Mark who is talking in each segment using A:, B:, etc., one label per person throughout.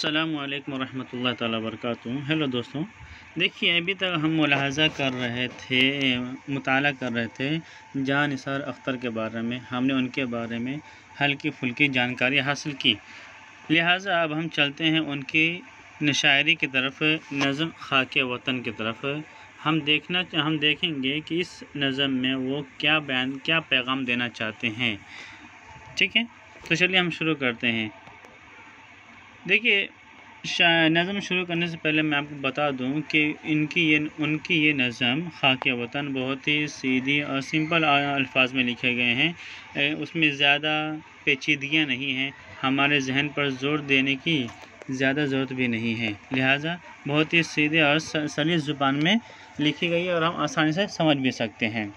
A: अस्सलामु अलैकुम रहमतुल्लाहि ताला वबरकातुहू। हेलो दोस्तों, देखिए अभी तक हम मुलाहज़ा कर रहे थे, मुताला कर रहे थे जहाँ निसार अख्तर के बारे में। हमने उनके बारे में हल्की फुल्की जानकारी हासिल की, लिहाजा अब हम चलते हैं उनकी शायरी की तरफ, नज़म खाके वतन की तरफ। हम देखेंगे कि इस नज़म में वो क्या पैगाम देना चाहते हैं। ठीक है, तो चलिए हम शुरू करते हैं। देखिए, नज़म शुरू करने से पहले मैं आपको बता दूं कि उनकी ये नज़म खाके वतन बहुत ही सीधी और सिंपल अल्फाज में लिखे गए हैं। उसमें ज़्यादा पेचीदगियां नहीं हैं, हमारे जहन पर ज़ोर देने की ज़्यादा ज़रूरत भी नहीं है, लिहाजा बहुत ही सीधे और सलीस ज़ुबान में लिखी गई है और हम आसानी से समझ भी सकते हैं।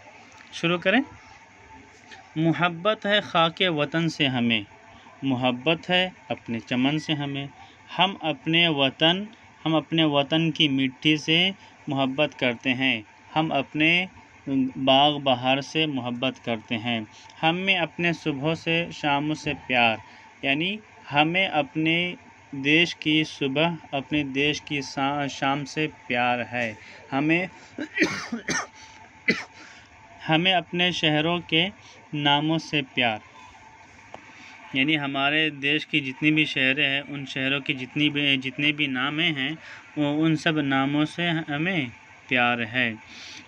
A: शुरू करें। मुहब्बत है खाके वतन से हमें, मुहब्बत है अपने चमन से हमें। हम अपने वतन की मिट्टी से मोहब्बत करते हैं, हम अपने बाग बहार से मोहब्बत करते हैं। हमें अपने सुबह से शामों से प्यार, यानी हमें अपने देश की सुबह अपने देश की शाम से प्यार है। हमें अपने शहरों के नामों से प्यार, यानी हमारे देश की जितनी भी शहरें हैं उन शहरों के जितने भी नाम हैं उन सब नामों से हमें प्यार है।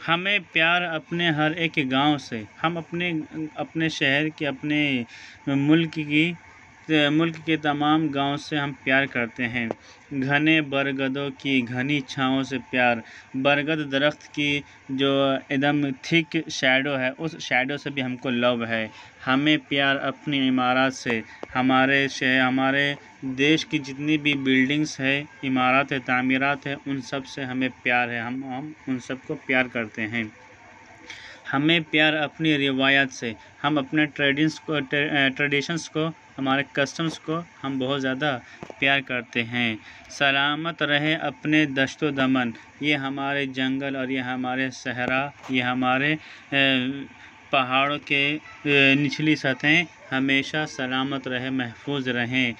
A: हमें प्यार अपने हर एक गांव से, हम अपने शहर के, अपने मुल्क के तमाम गांव से हम प्यार करते हैं। घने बरगदों की घनी छाँव से प्यार, बरगद दरख्त की जो एकदम थिक शैडो है उस शैडो से भी हमको लव है। हमें प्यार अपनी इमारत से, हमारे देश की जितनी भी बिल्डिंग्स है, इमारत है, तामीरात है, उन सब से हमें प्यार है, हम उन सब को प्यार करते हैं। हमें प्यार अपनी रिवायत से, हम अपने ट्रेडिशंस को, हमारे कस्टम्स को हम बहुत ज़्यादा प्यार करते हैं। सलामत रहे अपने दश्तो दमन, ये हमारे जंगल और ये हमारे सहरा, ये हमारे पहाड़ों के निचली सतहें हमेशा सलामत रहे, महफूज रहे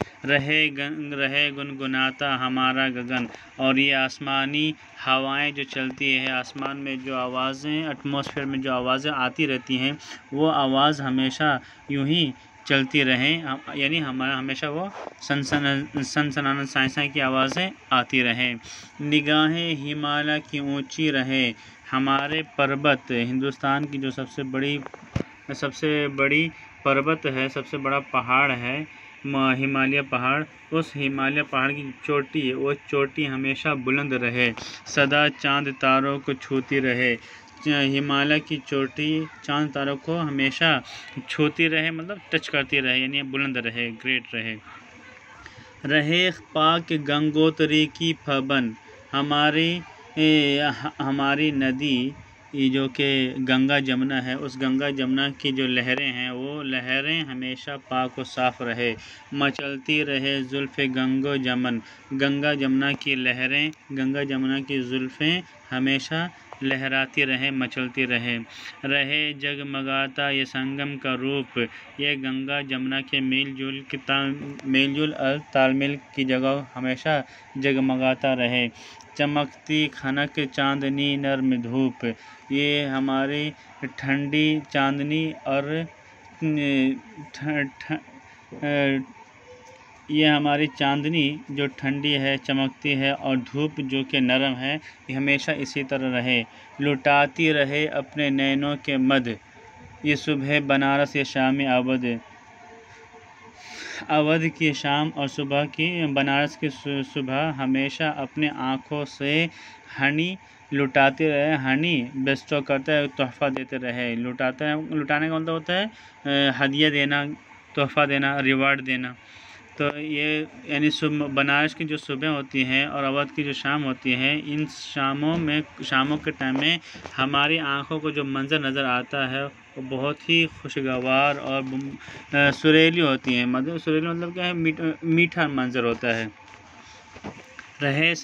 A: गुनगुनाता हमारा गगन। और ये आसमानी हवाएं जो चलती है, आसमान में जो आवाज़ें, एटमॉस्फेयर में जो आवाज़ें आती रहती हैं, वो आवाज़ हमेशा यूं ही चलती रहें, यानी हमारा हमेशा वो सनसनाना साई की आवाज़ें आती रहें। निगाहें हिमालय की ऊंची रहे, हमारे पर्वत, हिंदुस्तान की जो सबसे बड़ी पर्वत है, सबसे बड़ा पहाड़ है हिमालय पहाड़, उस हिमालय पहाड़ की चोटी है, वो चोटी हमेशा बुलंद रहे, सदा चांद तारों को छूती रहे। हिमालय की चोटी चांद तारों को हमेशा छूती रहे, मतलब टच करती रहे, यानी बुलंद रहे, ग्रेट रहे पाक गंगोत्री की फबन, हमारी नदी जो कि गंगा जमुना है, उस गंगा जमुना की जो लहरें हैं, वो लहरें हमेशा पाक व साफ़ रहे, मचलती रहे जुल्फ़े गंगो जमन, गंगा जमुना की लहरें, गंगा जमुना की जुल्फ़ें हमेशा लहराती रहे, मचलती रहे जगमगाता ये संगम का रूप, ये गंगा जमुना के मेलजोल और तालमेल की जगह हमेशा जगमगाता रहे। चमकती खनक चांदनी नर्म धूप, ये हमारी ठंडी चांदनी और ये हमारी चांदनी जो ठंडी है, चमकती है, और धूप जो कि नरम है, ये हमेशा इसी तरह रहे। लुटाती रहे अपने नैनों के मद, ये सुबह बनारस, ये शाम अवध की शाम और सुबह की बनारस की सुबह हमेशा अपने आँखों से हनी लुटाते रहे, हनी बेस्टो करते है, तोहफ़ा देते रहे। लुटाने का मतलब होता है हदिया देना, तोहफ़ा देना, रिवार्ड देना। तो ये यानी बनारस की जो सुबह होती हैं और अवध की जो शाम होती है, इन शामों के टाइम में हमारी आँखों को जो मंज़र नज़र आता है वो बहुत ही खुशगवार और सुरीली होती है। सुरीली मतलब क्या है, मीठा मंज़र होता है। रहे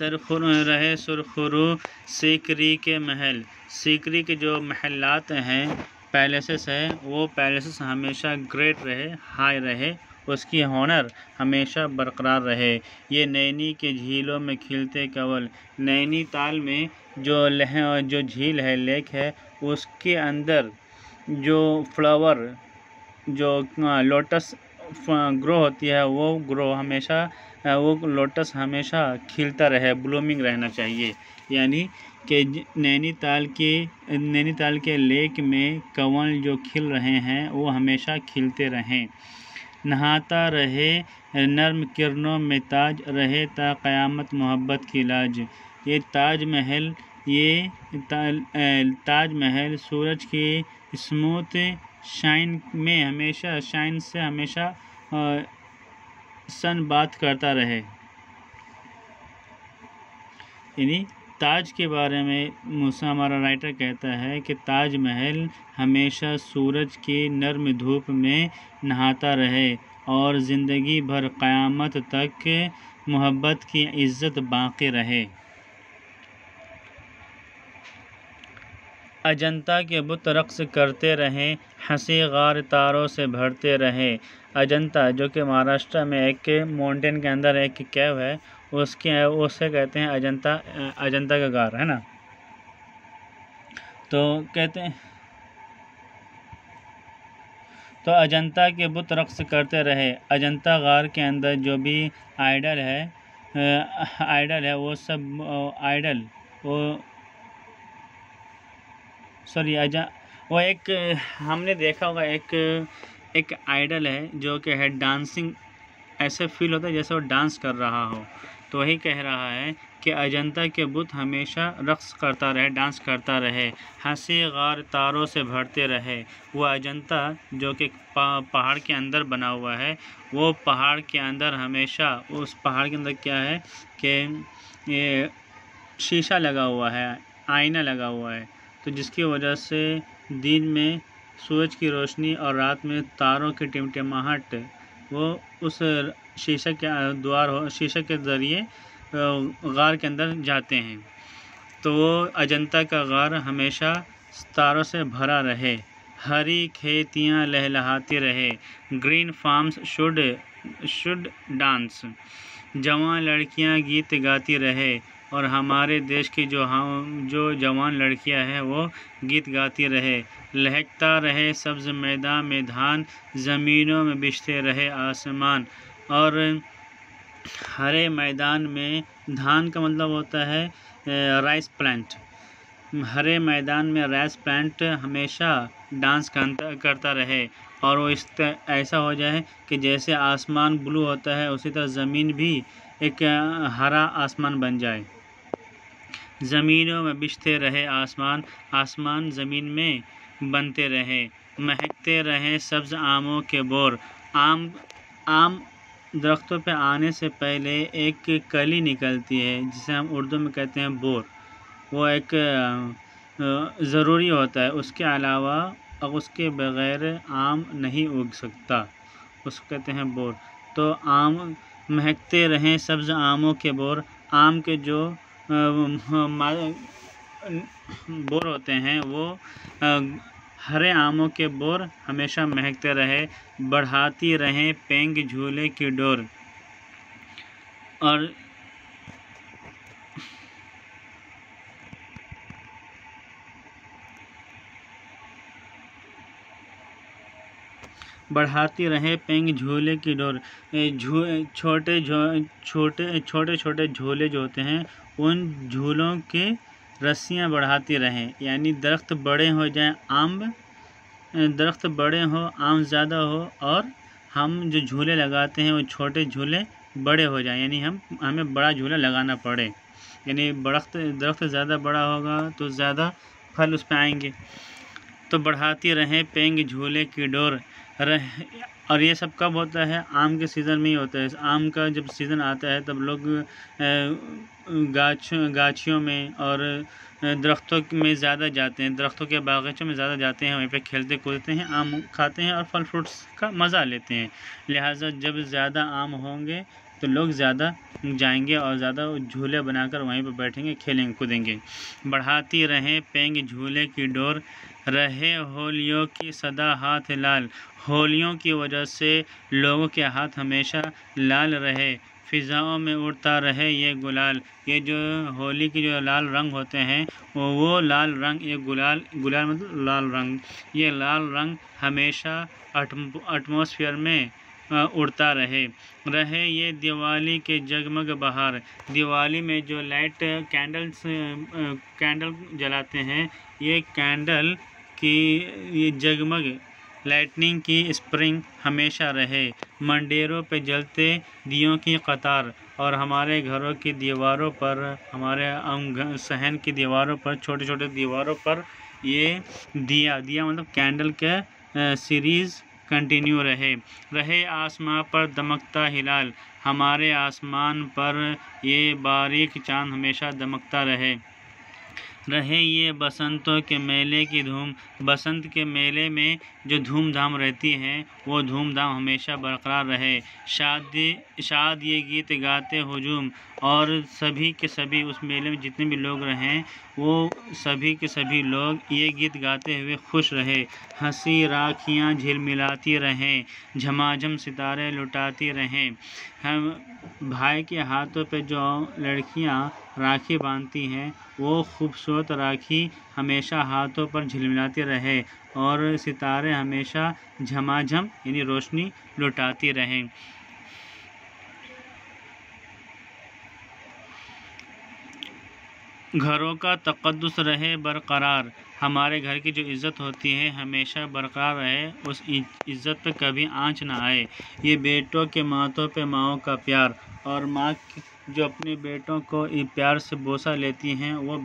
A: सुरखुरू सीकरी के महल, सीकरी के जो महलात हैं, पैलेसेस है, वो पैलेसेस हमेशा ग्रेट रहे, हाई रहे, उसकी होनर हमेशा बरकरार रहे। ये नैनी के झीलों में खिलते कंवल। नैनीताल में जो झील है, लेक है, उसके अंदर जो फ्लावर जो लोटस ग्रो होती है, वो लोटस हमेशा खिलता रहे, ब्लूमिंग रहना चाहिए। यानी कि नैनीताल के लेक में कंवल जो खिल रहे हैं वो हमेशा खिलते रहें। नहाता रहे नर्म किरणों में ताज, रहे ता क़यामत मोहब्बत की लाज। ये ताजमहल सूरज की स्मूथ शाइन से हमेशा सन बात करता रहे। यानी ताज के बारे में मूसा हमारा राइटर कहता है कि ताजमहल हमेशा सूरज की नर्म धूप में नहाता रहे और ज़िंदगी भर क़यामत तक मोहब्बत की इज़्ज़त बाक़ी रहे। अजंता के बुत रक़्स करते रहें, हंसी गार तारों से भरते रहे। अजंता जो कि महाराष्ट्र में एक माउंटेन के अंदर एक केव है, उसे कहते हैं अजंता का गार, है ना। तो कहते हैं तो अजंता के बुत रक़्स करते रहे। अजंता गार के अंदर जो भी आइडल है वो सब वो एक हमने देखा होगा, एक आइडल है जो कि है डांसिंग, ऐसे फील होता है जैसे वो डांस कर रहा हो। तो वही कह रहा है कि अजंता के बुत हमेशा रक़्स करता रहे, डांस करता रहे, हंसी गार तारों से भरते रहे। वो अजंता जो कि पहाड़ के अंदर बना हुआ है, वो पहाड़ के अंदर हमेशा, उस पहाड़ के अंदर क्या है कि ये शीशा लगा हुआ है, आईना लगा हुआ है, तो जिसकी वजह से दिन में सूरज की रोशनी और रात में तारों की टिमटिमाहट वो उस शीशे के ज़रिए गार के अंदर जाते हैं। तो वो अजंता का गार हमेशा तारों से भरा रहे, हरी खेतियाँ लहलहाती रहे, ग्रीन फार्म्स शुड डांस, जवान लड़कियां गीत गाती रहे और हमारे देश की जो जवान लड़कियां हैं वो गीत गाती रहे। लहकता रहे सब्ज़ मैदान में धान, ज़मीनों में बिछते रहे आसमान। और हरे मैदान में, धान का मतलब होता है राइस प्लांट, हरे मैदान में राइस प्लांट हमेशा डांस करता रहे और वो ऐसा हो जाए कि जैसे आसमान ब्लू होता है उसी तरह ज़मीन भी एक हरा आसमान बन जाए। ज़मीनों में बिछते रहे आसमान ज़मीन में बनते रहे, महकते रहे सब्ज़ आमों के बोर। आम दरख्तों पे आने से पहले एक कली निकलती है जिसे हम उर्दू में कहते हैं बोर। वो एक ज़रूरी होता है, उसके अलावा और उसके बग़ैर आम नहीं उग सकता, उसको कहते हैं बोर। तो आम महकते रहें सब्ज़ आमों के बोर। आम के जो बोर होते हैं वो हरे आमों के बोर हमेशा महकते रहे, बढ़ाती रहें पेंग झूले की डोर। और बढ़ाती रहे पेंग झूले की डोर। छोटे छोटे झूले जो होते हैं उन झूलों के रस्सियाँ बढ़ाती रहें, यानी दरख्त बड़े हो जाएं, दरख्त बड़े हो, आम ज़्यादा हो और हम जो झूले लगाते हैं वो छोटे झूले बड़े हो जाएं, यानी हमें बड़ा झूला लगाना पड़े। यानी दरख्त ज़्यादा बड़ा होगा तो ज़्यादा फल उस पर आएंगे। तो बढ़ाती रहें पेंग झूले की डोर। और ये सब कब होता है? आम के सीज़न में ही होता है। आम का जब सीज़न आता है तब लोग गाछियों में और दरख्तों में ज़्यादा जाते हैं, दरख्तों के बागीचों में ज़्यादा जाते हैं, वहीं पे खेलते कूदते हैं, आम खाते हैं और फल फ्रूट्स का मज़ा लेते हैं। लिहाजा जब ज़्यादा आम होंगे तो लोग ज़्यादा जाएंगे और ज़्यादा झूले बनाकर वहीं पर बैठेंगे, खेलेंगे कूदेंगे। बढ़ाती रहें पेंग झूले की डोर, रहे होलियों की सदा हाथ लाल, होलियों की वजह से लोगों के हाथ हमेशा लाल रहे, फ़िज़ाओं में उड़ता रहे ये गुलाल। ये जो होली के जो लाल रंग होते हैं वो लाल रंग, ये गुलाल मतलब लाल रंग, ये लाल रंग हमेशा एटमॉस्फेयर में उड़ता रहे ये दिवाली के जगमग बहार। दिवाली में जो लाइट कैंडल जलाते हैं, ये कैंडल की ये जगमग लाइटनिंग की स्प्रिंग हमेशा रहे। मंडेरों पे जलते दियों की कतार, और हमारे घरों की दीवारों पर, हमारे सहन की दीवारों पर, छोटे छोटे दीवारों पर ये दिया मतलब कैंडल के सीरीज़ कंटिन्यू रहे आसमां पर दमकता हिलाल, हमारे आसमान पर ये बारीक चांद हमेशा दमकता रहे ये बसंतों के मेले की धूम। बसंत के मेले में जो धूमधाम रहती है वो धूमधाम हमेशा बरकरार रहे। शाद ये गीत गाते हुजूम, और सभी के सभी उस मेले में जितने भी लोग रहें वो सभी के सभी लोग ये गीत गाते हुए खुश रहे। हंसी राखियाँ झिलमिलाती रहें, झमाझम सितारे लुटाती रहें। हम भाई के हाथों पे जो लड़कियाँ राखी बांधती हैं वो खूबसूरत राखी हमेशा हाथों पर झिलमिलाती रहे, और सितारे हमेशा झमाझम यानी रोशनी लुटाती रहें। घरों का तक़द्दुस रहे बरकरार, हमारे घर की जो इज़्ज़त होती है हमेशा बरकरार रहे, उस इज़्ज़त पे कभी आँच ना आए। ये बेटों के माथों पे माओं का प्यार, और माँ जो अपने बेटों को प्यार से बोसा लेती हैं वो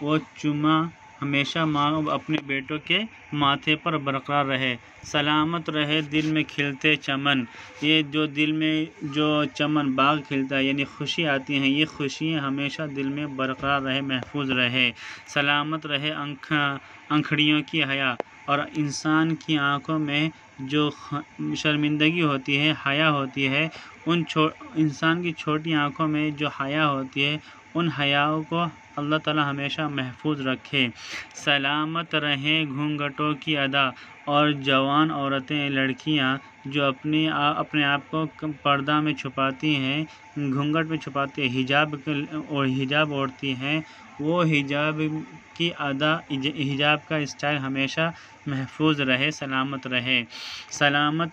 A: वो चुमा हमेशा माँ अपने बेटों के माथे पर बरकरार रहे। सलामत रहे दिल में खिलते चमन, ये जो दिल में जो चमन बाग खिलता है यानी खुशी आती हैं, ये खुशियाँ हमेशा दिल में बरकरार रहे, महफूज रहे। सलामत रहे अंखड़ियों की हया, और इंसान की आँखों में जो शर्मिंदगी होती है, हया होती है, इंसान की छोटी आँखों में जो हया होती है, उन हयाओं को अल्लाह ताला हमेशा महफूज रखे। सलामत रहें घूंघटों की अदा, और जवान औरतें लड़कियां जो अपने आप को पर्दा में छुपाती हैं, घूंघट में छुपाती हैं, हिजाब ओढ़ती हैं, वो हिजाब की अदा, हिजाब का स्टाइल हमेशा महफूज रहे, सलामत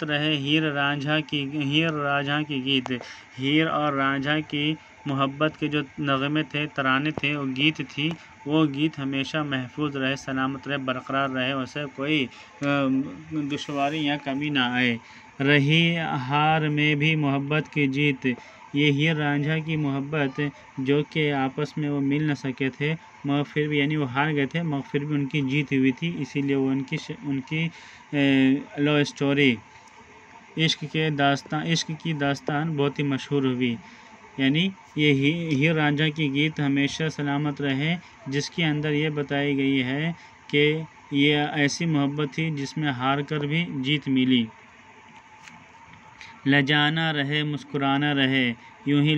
A: रहे। हीर रांझा की गीत, हीर और रांझा की मोहब्बत के जो नगमे थे, तराने थे, वो गीत थी, वो गीत हमेशा महफूज रहे, सलामत रहे, बरकरार रहे, उसे कोई दुश्वारी या कमी ना आए। रही हार में भी मोहब्बत की जीत, ये हीर रांझा की मोहब्बत जो कि आपस में वो मिल न सके थे, मगर फिर भी यानी वो हार गए थे, मगर फिर भी उनकी जीत हुई थी, इसीलिए वो उनकी लव स्टोरी इश्क की दास्तान बहुत ही मशहूर हुई। यानी ये हीर रांझा की गीत हमेशा सलामत रहे, जिसके अंदर ये बताई गई है कि ये ऐसी मोहब्बत थी जिसमें हार कर भी जीत मिली। लजाना रहे मुस्कुराना रहे, यूं ही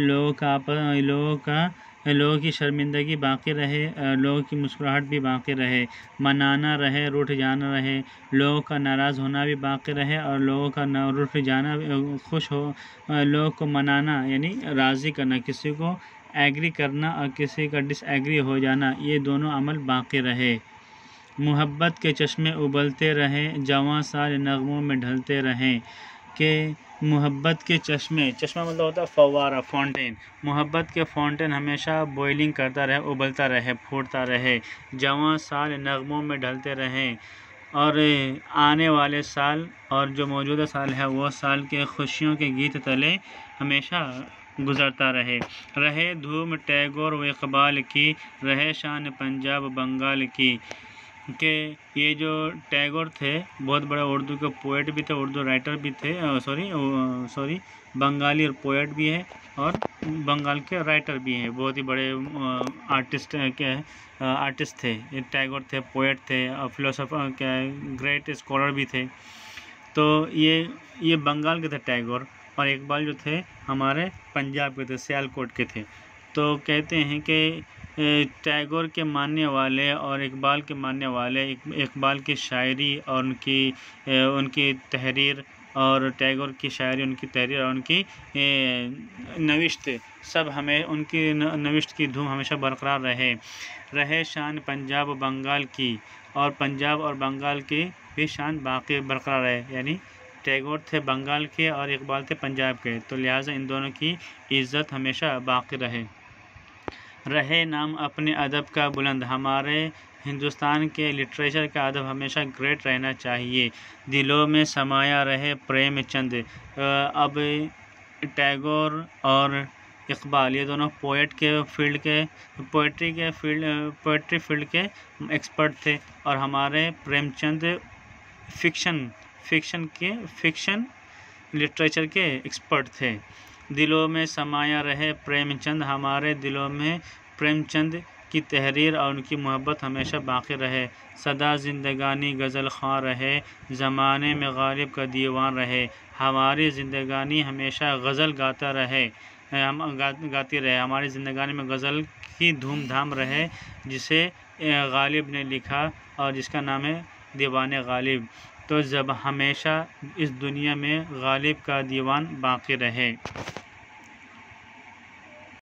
A: लोगों की शर्मिंदगी बाकी रहे, लोगों की मुस्कुराहट भी बाकी रहे। मनाना रहे रूठ जाना रहे, लोगों का नाराज़ होना भी बाकी रहे, और लोगों का रूठ जाना, खुश हो लोगों को मनाना यानी राज़ी करना, किसी को एग्री करना और किसी का डिसएग्री हो जाना, ये दोनों अमल बाकी रहे। मोहब्बत के चश्मे उबलते रहें, जवां साल नगमों में ढलते रहें। के मोहब्बत के चश्मा मतलब होता है फव्वारा, फाउंटेन। मोहब्बत के फाउंटेन हमेशा बॉइलिंग करता रहे, उबलता रहे, फूटता रहे, जवां साल नगमों में ढलते रहें, और आने वाले साल और जो मौजूदा साल है वो साल के खुशियों के गीत तले हमेशा गुज़रता रहे धूम टैगोर व इकबाल की, रहे शान पंजाब बंगाल की। के ये जो टैगोर थे बहुत बड़े उर्दू के पोएट भी थे, उर्दू राइटर भी थे, सॉरी बंगाली और पोएट भी है, और बंगाल के राइटर भी हैं, बहुत ही बड़े आर्टिस्ट थे। ये टैगोर थे, पोएट थे, और फिलोसोफर क्या ग्रेट स्कॉलर भी थे। तो ये बंगाल के थे टैगोर, और इकबाल जो थे हमारे पंजाब के थे, सियालकोट के थे। तो कहते हैं कि टैगोर के मानने वाले और इकबाल के मानने वाले, इकबाल की शायरी और उनकी तहरीर, और टैगोर की शायरी, उनकी तहरीर और उनकी नविश्त, सब हमें उनकी नविश्त की धूम हमेशा बरकरार रहे शान पंजाब और बंगाल की, और पंजाब और बंगाल की भी शान बाकी बरकरार रहे। यानी टैगोर थे बंगाल के और इकबाल थे पंजाब के, तो लिहाजा इन दोनों की इज़्ज़त हमेशा बाकी रहे नाम अपने अदब का बुलंद। हमारे हिंदुस्तान के लिटरेचर का अदब हमेशा ग्रेट रहना चाहिए। दिलों में समाया रहे प्रेमचंद। अब टैगोर और इकबाल ये दोनों पोइट्री फील्ड के एक्सपर्ट थे, और हमारे प्रेमचंद फिक्शन लिटरेचर के एक्सपर्ट थे। दिलों में समाया रहे प्रेमचंद, हमारे दिलों में प्रेमचंद की तहरीर और उनकी मोहब्बत हमेशा बाकी रहे। सदा ज़िंदगानी गज़ल ख़्वां रहे, ज़माने में गालिब का दीवान रहे। हमारी ज़िंदगानी हमेशा गज़ल गाती रहे, हमारी ज़िंदगानी में गज़ल की धूमधाम रहे, जिसे गालिब ने लिखा और जिसका नाम है दीवाने गालिब। तो जब हमेशा इस दुनिया में गालिब का दीवान बाकी रहे।